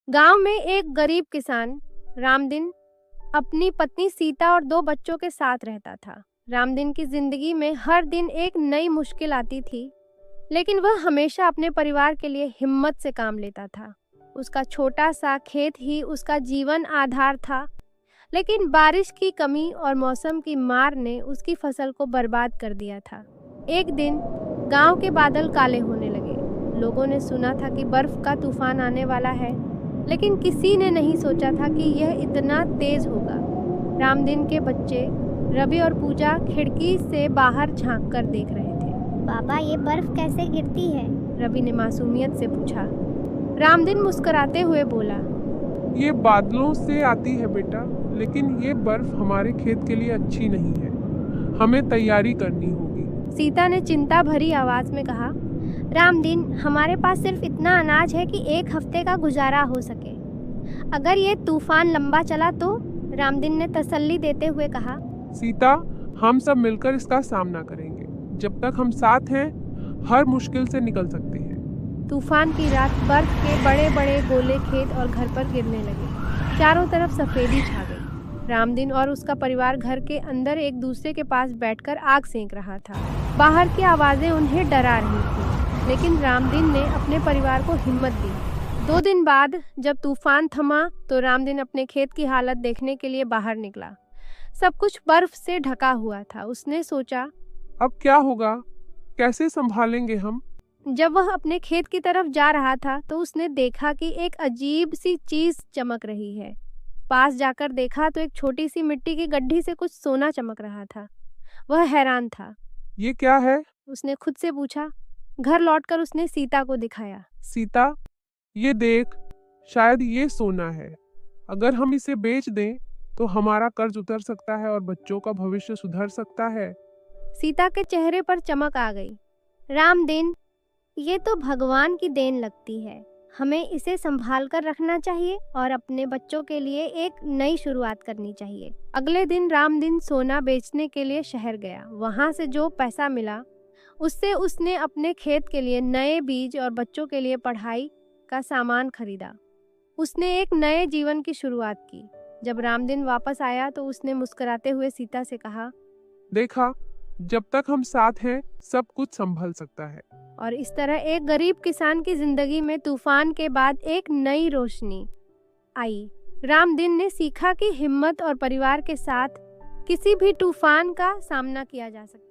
गांव में एक गरीब किसान रामदिन अपनी पत्नी सीता और दो बच्चों के साथ रहता था। रामदिन की जिंदगी में हर दिन एक नई मुश्किल आती थी, लेकिन वह हमेशा अपने परिवार के लिए हिम्मत से काम लेता था। उसका छोटा सा खेत ही उसका जीवन आधार था, लेकिन बारिश की कमी और मौसम की मार ने उसकी फसल को बर्बाद कर दिया था। एक दिन गांव के बादल काले होने लगे। लोगों ने सुना था कि बर्फ का तूफान आने वाला है, लेकिन किसी ने नहीं सोचा था कि यह इतना तेज होगा। रामदिन के बच्चे रवि और पूजा खिड़की से बाहर झांक कर देख रहे थे। पापा, ये बर्फ कैसे गिरती है? रवि ने मासूमियत से पूछा। रामदिन मुस्कुराते हुए बोला, ये बादलों से आती है बेटा, लेकिन ये बर्फ हमारे खेत के लिए अच्छी नहीं है। हमें तैयारी करनी होगी। सीता ने चिंता भरी आवाज में कहा, रामदिन, हमारे पास सिर्फ इतना अनाज है कि एक हफ्ते का गुजारा हो सके। अगर ये तूफान लंबा चला तो? रामदिन ने तसल्ली देते हुए कहा। सीता, हम सब मिलकर इसका सामना करेंगे। जब तक हम साथ हैं, हर मुश्किल से निकल सकते हैं। तूफान की रात बर्फ के बड़े बड़े गोले खेत और घर पर गिरने लगे। चारों तरफ सफेदी छा गई। रामदिन और उसका परिवार घर के अंदर एक दूसरे के पास बैठकर आग सेंक रहा था। बाहर की आवाजें उन्हें डरा रही थी, लेकिन रामदिन ने अपने परिवार को हिम्मत दी। 2 दिन बाद जब तूफान थमा तो रामदिन अपने खेत की हालत देखने के लिए बाहर निकला। सब कुछ बर्फ से ढका हुआ था। उसने सोचा, अब क्या होगा? कैसे संभालेंगे हम? जब वह अपने खेत की तरफ जा रहा था तो उसने देखा कि एक अजीब सी चीज चमक रही है। पास जाकर देखा तो एक छोटी सी मिट्टी की गड्ढी से कुछ सोना चमक रहा था। वह हैरान था। ये क्या है? उसने खुद से पूछा। घर लौटकर उसने सीता को दिखाया। सीता, ये देख, शायद ये सोना है। अगर हम इसे बेच दें तो हमारा कर्ज उतर सकता है और बच्चों का भविष्य सुधर सकता है। सीता के चेहरे पर चमक आ गई। रामदिन, ये तो भगवान की देन लगती है। हमें इसे संभाल कर रखना चाहिए और अपने बच्चों के लिए एक नई शुरुआत करनी चाहिए। अगले दिन रामदिन सोना बेचने के लिए शहर गया। वहां से जो पैसा मिला उससे उसने अपने खेत के लिए नए बीज और बच्चों के लिए पढ़ाई का सामान खरीदा। उसने एक नए जीवन की शुरुआत की। जब रामदिन वापस आया तो उसने मुस्कुराते हुए सीता से कहा, देखा, जब तक हम साथ हैं सब कुछ संभल सकता है। और इस तरह एक गरीब किसान की जिंदगी में तूफान के बाद एक नई रोशनी आई। रामदिन ने सीखा कि हिम्मत और परिवार के साथ किसी भी तूफान का सामना किया जा सकता है।